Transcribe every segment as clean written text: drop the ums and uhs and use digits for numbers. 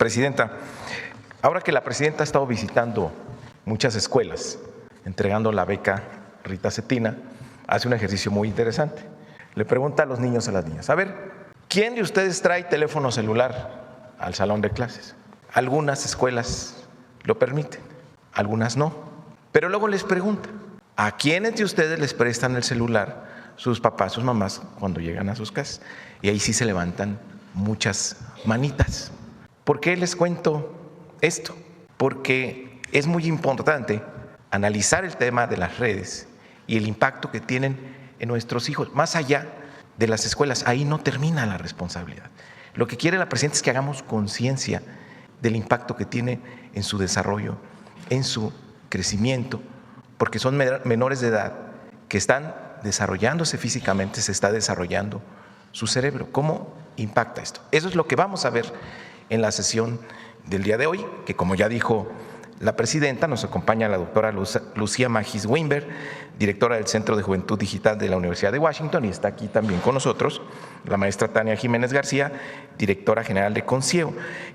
Presidenta, ahora que la presidenta ha estado visitando muchas escuelas, entregando la beca Rita Cetina, hace un ejercicio muy interesante. Le pregunta a los niños y a las niñas, a ver, ¿quién de ustedes trae teléfono celular al salón de clases? Algunas escuelas lo permiten, algunas no. Pero luego les pregunta, ¿a quiénes de ustedes les prestan el celular sus papás, sus mamás cuando llegan a sus casas? Y ahí sí se levantan muchas manitas. ¿Por qué les cuento esto? Porque es muy importante analizar el tema de las redes y el impacto que tienen en nuestros hijos, más allá de las escuelas. Ahí no termina la responsabilidad. Lo que quiere la presidenta es que hagamos conciencia del impacto que tiene en su desarrollo, en su crecimiento, porque son menores de edad que están desarrollándose físicamente, se está desarrollando su cerebro. ¿Cómo impacta esto? Eso es lo que vamos a ver en la sesión del día de hoy, que como ya dijo la presidenta, nos acompaña la doctora Lucía Magis Weinberg, directora del Centro de Juventud Digital de la Universidad de Washington, y está aquí también con nosotros la maestra Tania Jiménez García, directora general de Concieo,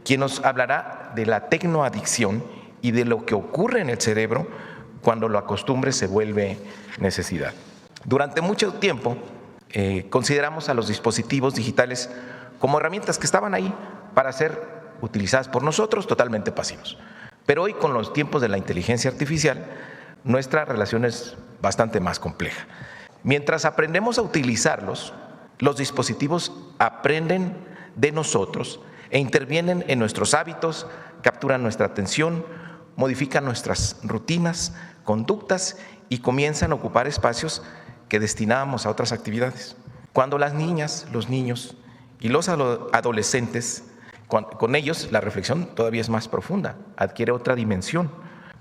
quien nos hablará de la tecnoadicción y de lo que ocurre en el cerebro cuando la costumbre se vuelve necesidad. Durante mucho tiempo consideramos a los dispositivos digitales como herramientas que estaban ahí para ser utilizadas por nosotros totalmente pasivos. Pero hoy, con los tiempos de la inteligencia artificial, nuestra relación es bastante más compleja. Mientras aprendemos a utilizarlos, los dispositivos aprenden de nosotros e intervienen en nuestros hábitos, capturan nuestra atención, modifican nuestras rutinas, conductas y comienzan a ocupar espacios que destinábamos a otras actividades. Cuando las niñas, los niños y los adolescentes, con ellos la reflexión todavía es más profunda, adquiere otra dimensión,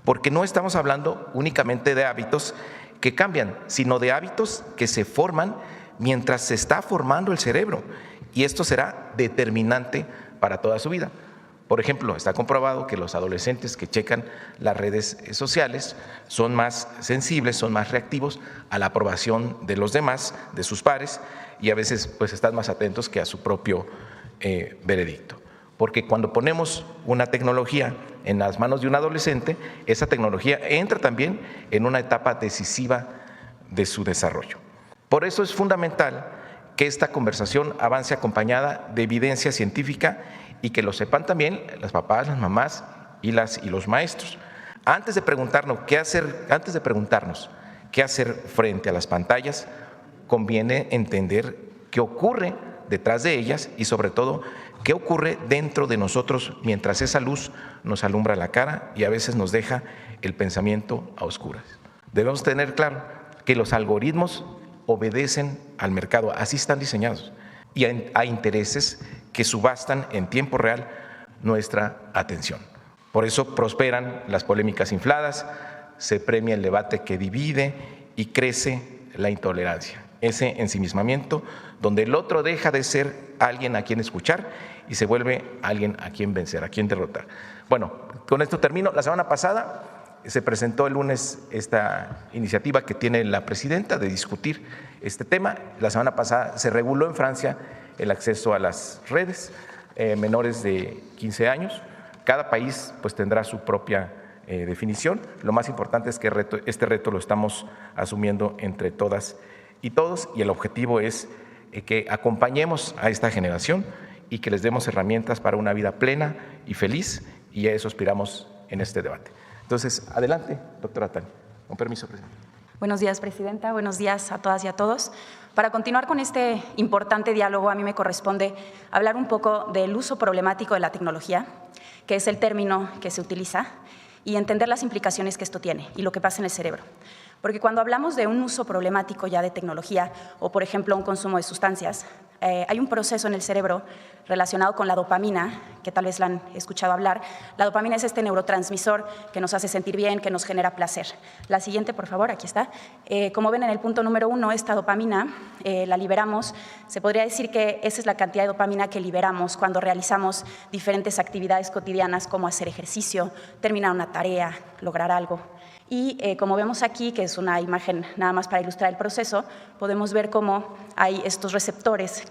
porque no estamos hablando únicamente de hábitos que cambian, sino de hábitos que se forman mientras se está formando el cerebro, y esto será determinante para toda su vida. Por ejemplo, está comprobado que los adolescentes que checan las redes sociales son más sensibles, son más reactivos a la aprobación de los demás, de sus pares, y a veces pues están más atentos que a su propio veredicto. Porque cuando ponemos una tecnología en las manos de un adolescente, esa tecnología entra también en una etapa decisiva de su desarrollo. Por eso es fundamental que esta conversación avance acompañada de evidencia científica y que lo sepan también las papás, las mamás y los maestros. Antes de preguntarnos qué hacer frente a las pantallas, conviene entender qué ocurre detrás de ellas y sobre todo qué ocurre dentro de nosotros mientras esa luz nos alumbra la cara y a veces nos deja el pensamiento a oscuras. Debemos tener claro que los algoritmos obedecen al mercado, así están diseñados, y a intereses que subastan en tiempo real nuestra atención. Por eso prosperan las polémicas infladas, se premia el debate que divide y crece la intolerancia, ese ensimismamiento donde el otro deja de ser alguien a quien escuchar y se vuelve alguien a quien vencer, a quien derrotar. Bueno, con esto termino. La semana pasada se presentó el lunes esta iniciativa que tiene la presidenta de discutir este tema. La semana pasada se reguló en Francia el acceso a las redes, menores de 15 años. Cada país pues tendrá su propia definición. Lo más importante es que este reto lo estamos asumiendo entre todas y todos, y el objetivo es que acompañemos a esta generación y que les demos herramientas para una vida plena y feliz, y a eso aspiramos en este debate. Entonces, adelante, doctora Tania. Con permiso, presidenta. Buenos días, presidenta. Buenos días a todas y a todos. Para continuar con este importante diálogo, a mí me corresponde hablar un poco del uso problemático de la tecnología, que es el término que se utiliza, y entender las implicaciones que esto tiene y lo que pasa en el cerebro. Porque cuando hablamos de un uso problemático ya de tecnología o, por ejemplo, un consumo de sustancias, hay un proceso en el cerebro relacionado con la dopamina, que tal vez la han escuchado hablar. La dopamina es este neurotransmisor que nos hace sentir bien, que nos genera placer. La siguiente, por favor, aquí está. Como ven en el punto número 1, esta dopamina la liberamos. Se podría decir que esa es la cantidad de dopamina que liberamos cuando realizamos diferentes actividades cotidianas como hacer ejercicio, terminar una tarea, lograr algo. Y como vemos aquí, que es una imagen nada más para ilustrar el proceso, podemos ver cómo hay estos receptores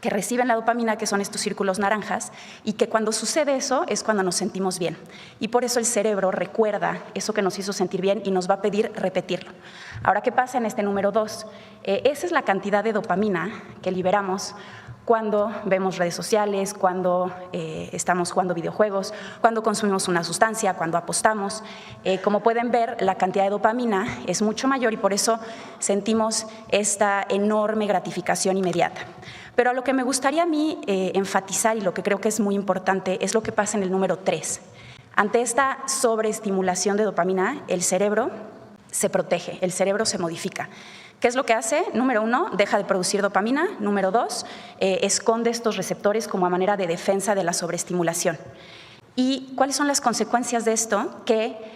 que reciben la dopamina, que son estos círculos naranjas, y que cuando sucede eso es cuando nos sentimos bien. Y por eso el cerebro recuerda eso que nos hizo sentir bien y nos va a pedir repetirlo. Ahora, ¿qué pasa en este número 2? Esa es la cantidad de dopamina que liberamos cuando vemos redes sociales, cuando estamos jugando videojuegos, cuando consumimos una sustancia, cuando apostamos. Como pueden ver, la cantidad de dopamina es mucho mayor y por eso sentimos esta enorme gratificación inmediata. Pero a lo que me gustaría a mí enfatizar y lo que creo que es muy importante es lo que pasa en el número 3. Ante esta sobreestimulación de dopamina, el cerebro se protege, el cerebro se modifica. ¿Qué es lo que hace? Número 1, deja de producir dopamina. Número 2, esconde estos receptores como a manera de defensa de la sobreestimulación. ¿Y cuáles son las consecuencias de esto? Que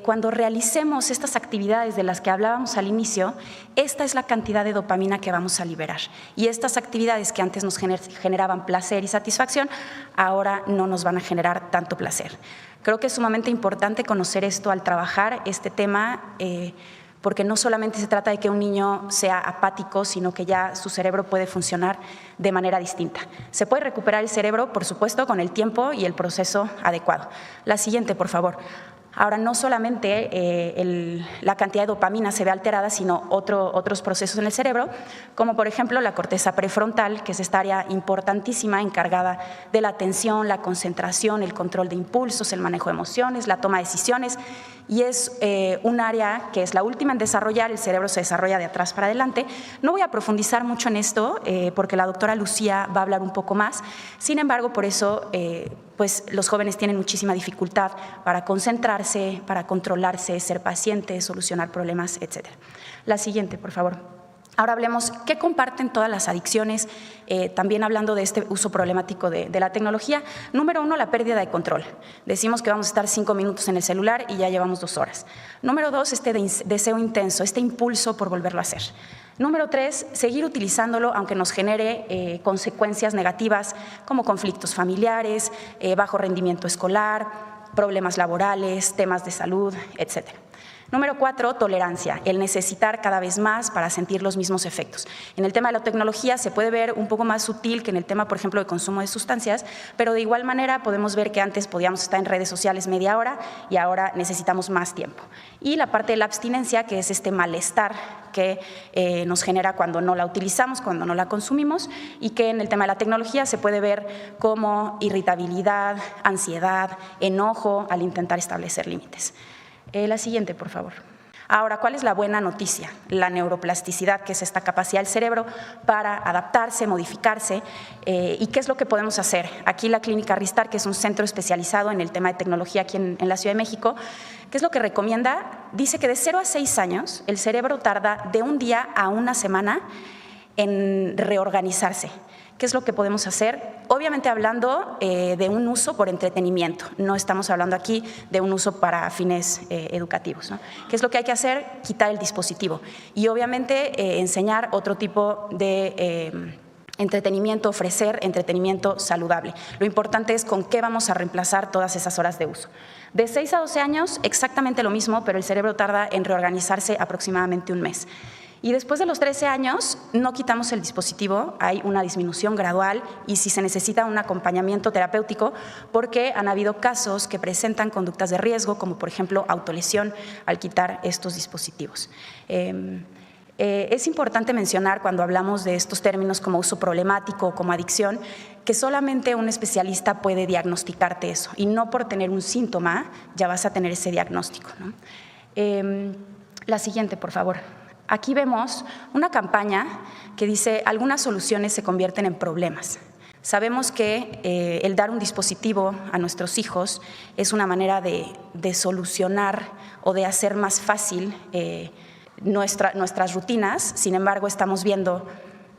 cuando realicemos estas actividades de las que hablábamos al inicio, esta es la cantidad de dopamina que vamos a liberar. Y estas actividades que antes nos generaban placer y satisfacción, ahora no nos van a generar tanto placer. Creo que es sumamente importante conocer esto al trabajar este tema, porque no solamente se trata de que un niño sea apático, sino que ya su cerebro puede funcionar de manera distinta. Se puede recuperar el cerebro, por supuesto, con el tiempo y el proceso adecuado. La siguiente, por favor. Ahora, no solamente la cantidad de dopamina se ve alterada, sino otros procesos en el cerebro, como por ejemplo la corteza prefrontal, que es esta área importantísima encargada de la atención, la concentración, el control de impulsos, el manejo de emociones, la toma de decisiones, y es un área que es la última en desarrollar. El cerebro se desarrolla de atrás para adelante. No voy a profundizar mucho en esto porque la doctora Lucía va a hablar un poco más. Sin embargo, por eso pues los jóvenes tienen muchísima dificultad para concentrarse, para controlarse, ser pacientes, solucionar problemas, etc. La siguiente, por favor. Ahora hablemos qué comparten todas las adicciones, también hablando de este uso problemático de la tecnología. Número 1, la pérdida de control. Decimos que vamos a estar 5 minutos en el celular y ya llevamos 2 horas. Número 2, este deseo intenso, este impulso por volverlo a hacer. Número 3, seguir utilizándolo aunque nos genere consecuencias negativas como conflictos familiares, bajo rendimiento escolar, problemas laborales, temas de salud, etc. Número 4, tolerancia, el necesitar cada vez más para sentir los mismos efectos. En el tema de la tecnología se puede ver un poco más sutil que en el tema, por ejemplo, de consumo de sustancias, pero de igual manera podemos ver que antes podíamos estar en redes sociales media hora y ahora necesitamos más tiempo. Y la parte de la abstinencia, que es este malestar que nos genera cuando no la utilizamos, cuando no la consumimos, y que en el tema de la tecnología se puede ver como irritabilidad, ansiedad, enojo al intentar establecer límites. La siguiente, por favor. Ahora, ¿cuál es la buena noticia? La neuroplasticidad, que es esta capacidad del cerebro para adaptarse, modificarse. ¿Y qué es lo que podemos hacer? Aquí la Clínica Ristar, que es un centro especializado en el tema de tecnología aquí en la Ciudad de México, ¿qué es lo que recomienda? Dice que de 0 a 6 años el cerebro tarda de un día a una semana en reorganizarse. ¿Qué es lo que podemos hacer? Obviamente hablando de un uso por entretenimiento, no estamos hablando aquí de un uso para fines educativos, ¿no? ¿Qué es lo que hay que hacer? Quitar el dispositivo y obviamente enseñar otro tipo de entretenimiento, ofrecer entretenimiento saludable. Lo importante es con qué vamos a reemplazar todas esas horas de uso. De 6 a 12 años, exactamente lo mismo, pero el cerebro tarda en reorganizarse aproximadamente un mes. Y después de los 13 años no quitamos el dispositivo, hay una disminución gradual y si se necesita un acompañamiento terapéutico porque han habido casos que presentan conductas de riesgo como por ejemplo autolesión al quitar estos dispositivos. Es importante mencionar cuando hablamos de estos términos como uso problemático o como adicción que solamente un especialista puede diagnosticarte eso y no por tener un síntoma ya vas a tener ese diagnóstico, ¿no? La siguiente, por favor. Aquí vemos una campaña que dice algunas soluciones se convierten en problemas. Sabemos que el dar un dispositivo a nuestros hijos es una manera de solucionar o de hacer más fácil nuestras rutinas. Sin embargo, estamos viendo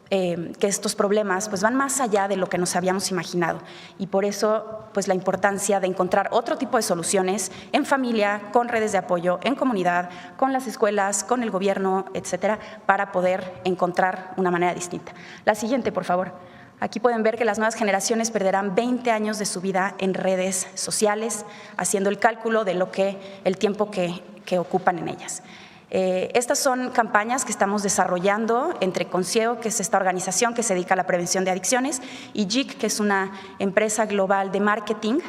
que estos problemas pues, van más allá de lo que nos habíamos imaginado y por eso pues, la importancia de encontrar otro tipo de soluciones en familia, con redes de apoyo, en comunidad, con las escuelas, con el gobierno, etcétera, para poder encontrar una manera distinta. La siguiente, por favor. Aquí pueden ver que las nuevas generaciones perderán 20 años de su vida en redes sociales, haciendo el cálculo de el tiempo que ocupan en ellas. Estas son campañas que estamos desarrollando entre Concieo, que es esta organización que se dedica a la prevención de adicciones, y JIC, que es una empresa global de marketing,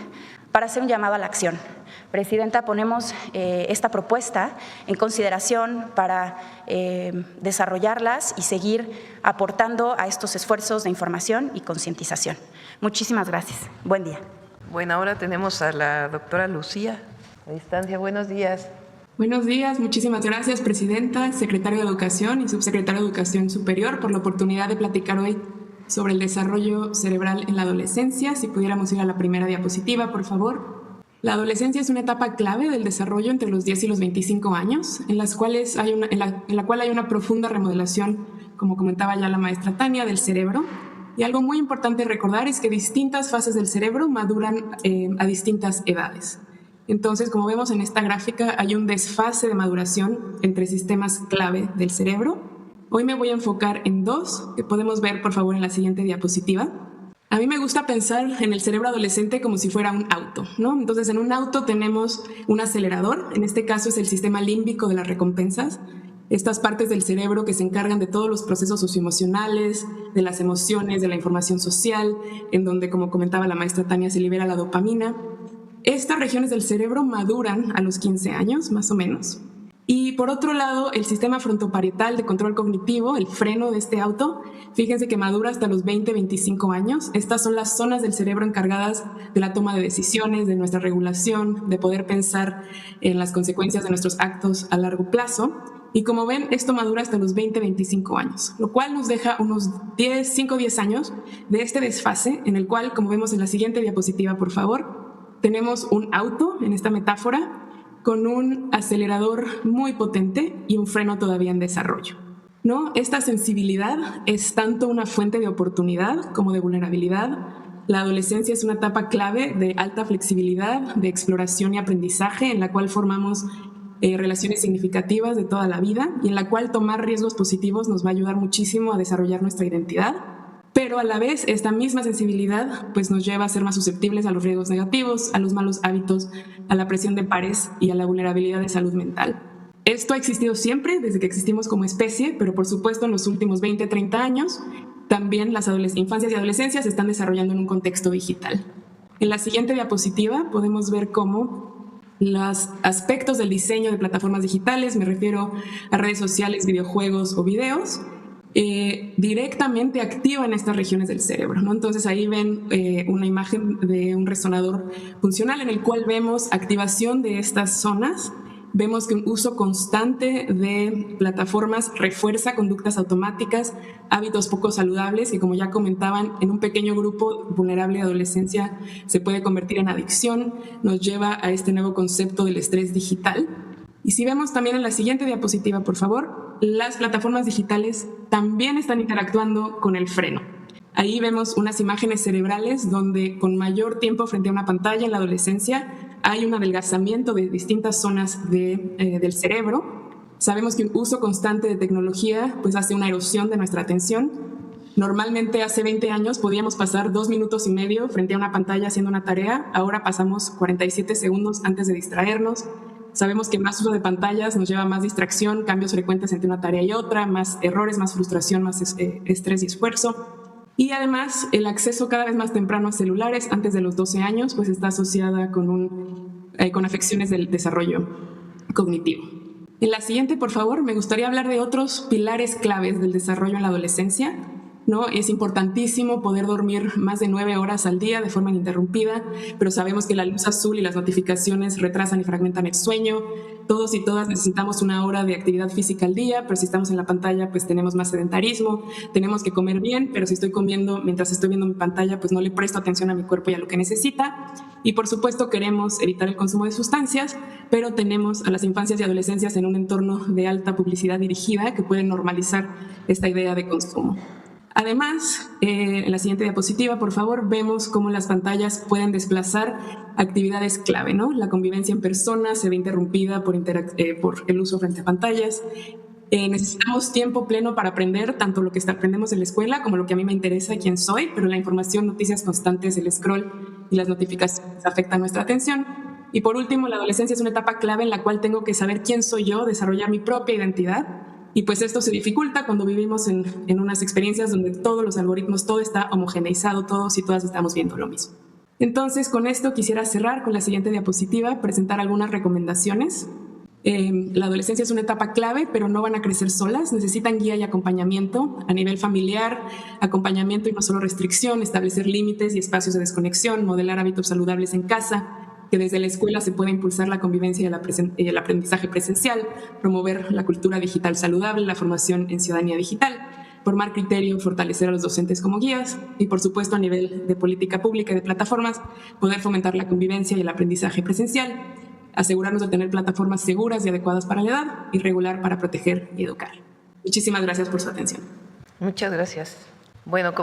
para hacer un llamado a la acción. Presidenta, ponemos esta propuesta en consideración para desarrollarlas y seguir aportando a estos esfuerzos de información y concientización. Muchísimas gracias. Buen día. Bueno, ahora tenemos a la doctora Lucía a distancia. Buenos días. Buenos días, muchísimas gracias, Presidenta, Secretario de Educación y Subsecretario de Educación Superior, por la oportunidad de platicar hoy sobre el desarrollo cerebral en la adolescencia. Si pudiéramos ir a la primera diapositiva, por favor. La adolescencia es una etapa clave del desarrollo entre los 10 y los 25 años, en la cual hay una profunda remodelación, como comentaba ya la maestra Tania, del cerebro. Y algo muy importante recordar es que distintas fases del cerebro maduran a distintas edades. Entonces, como vemos en esta gráfica, hay un desfase de maduración entre sistemas clave del cerebro. Hoy me voy a enfocar en dos, que podemos ver, por favor, en la siguiente diapositiva. A mí me gusta pensar en el cerebro adolescente como si fuera un auto, ¿no? Entonces, en un auto tenemos un acelerador, en este caso es el sistema límbico de las recompensas, estas partes del cerebro que se encargan de todos los procesos socioemocionales, de las emociones, de la información social, en donde, como comentaba la maestra Tania, se libera la dopamina. Estas regiones del cerebro maduran a los 15 años, más o menos. Y por otro lado, el sistema frontoparietal de control cognitivo, el freno de este auto, fíjense que madura hasta los 20-25 años. Estas son las zonas del cerebro encargadas de la toma de decisiones, de nuestra regulación, de poder pensar en las consecuencias de nuestros actos a largo plazo. Y como ven, esto madura hasta los 20-25 años, lo cual nos deja unos 5-10 años de este desfase, en el cual, como vemos en la siguiente diapositiva, por favor, tenemos un auto, en esta metáfora, con un acelerador muy potente y un freno todavía en desarrollo, ¿no? Esta sensibilidad es tanto una fuente de oportunidad como de vulnerabilidad. La adolescencia es una etapa clave de alta flexibilidad, de exploración y aprendizaje, en la cual formamos relaciones significativas de toda la vida y en la cual tomar riesgos positivos nos va a ayudar muchísimo a desarrollar nuestra identidad. Pero a la vez, esta misma sensibilidad pues, nos lleva a ser más susceptibles a los riesgos negativos, a los malos hábitos, a la presión de pares y a la vulnerabilidad de salud mental. Esto ha existido siempre, desde que existimos como especie, pero por supuesto en los últimos 20-30 años, también las infancias y adolescencias se están desarrollando en un contexto digital. En la siguiente diapositiva podemos ver cómo los aspectos del diseño de plataformas digitales, me refiero a redes sociales, videojuegos o videos, directamente activan estas regiones del cerebro, ¿no? Entonces ahí ven una imagen de un resonador funcional en el cual vemos activación de estas zonas. Vemos que un uso constante de plataformas refuerza conductas automáticas, hábitos poco saludables que, como ya comentaban, en un pequeño grupo vulnerable de adolescencia se puede convertir en adicción, nos lleva a este nuevo concepto del estrés digital. Y si vemos también en la siguiente diapositiva, por favor, las plataformas digitales también están interactuando con el freno. Ahí vemos unas imágenes cerebrales donde con mayor tiempo frente a una pantalla en la adolescencia hay un adelgazamiento de distintas zonas del cerebro. Sabemos que un uso constante de tecnología pues, hace una erosión de nuestra atención. Normalmente hace 20 años podíamos pasar 2 minutos y medio frente a una pantalla haciendo una tarea, ahora pasamos 47 segundos antes de distraernos. Sabemos que más uso de pantallas nos lleva a más distracción, cambios frecuentes entre una tarea y otra, más errores, más frustración, más estrés y esfuerzo. Y además, el acceso cada vez más temprano a celulares antes de los 12 años pues está asociada con afecciones del desarrollo cognitivo. En la siguiente, por favor, me gustaría hablar de otros pilares claves del desarrollo en la adolescencia, ¿no? Es importantísimo poder dormir más de 9 horas al día de forma ininterrumpida, pero sabemos que la luz azul y las notificaciones retrasan y fragmentan el sueño. Todos y todas necesitamos 1 hora de actividad física al día, pero si estamos en la pantalla, pues tenemos más sedentarismo. Tenemos que comer bien, pero si estoy comiendo mientras estoy viendo mi pantalla, pues no le presto atención a mi cuerpo y a lo que necesita. Y por supuesto queremos evitar el consumo de sustancias, pero tenemos a las infancias y adolescencias en un entorno de alta publicidad dirigida que puede normalizar esta idea de consumo. Además, en la siguiente diapositiva, por favor, vemos cómo las pantallas pueden desplazar actividades clave, ¿no? La convivencia en persona se ve interrumpida por el uso frente a pantallas. Necesitamos tiempo pleno para aprender tanto lo que aprendemos en la escuela como lo que a mí me interesa y quién soy, pero la información, noticias constantes, el scroll y las notificaciones afectan nuestra atención. Y por último, la adolescencia es una etapa clave en la cual tengo que saber quién soy yo, desarrollar mi propia identidad. Y pues esto se dificulta cuando vivimos en unas experiencias donde todos los algoritmos, todo está homogeneizado, todos y todas estamos viendo lo mismo. Entonces, con esto quisiera cerrar con la siguiente diapositiva, presentar algunas recomendaciones. La adolescencia es una etapa clave, pero no van a crecer solas, necesitan guía y acompañamiento a nivel familiar, acompañamiento y no solo restricción, establecer límites y espacios de desconexión, modelar hábitos saludables en casa, que desde la escuela se puede impulsar la convivencia y el aprendizaje presencial, promover la cultura digital saludable, la formación en ciudadanía digital, formar criterio, fortalecer a los docentes como guías y, por supuesto, a nivel de política pública y de plataformas, poder fomentar la convivencia y el aprendizaje presencial, asegurarnos de tener plataformas seguras y adecuadas para la edad y regular para proteger y educar. Muchísimas gracias por su atención. Muchas gracias. Bueno,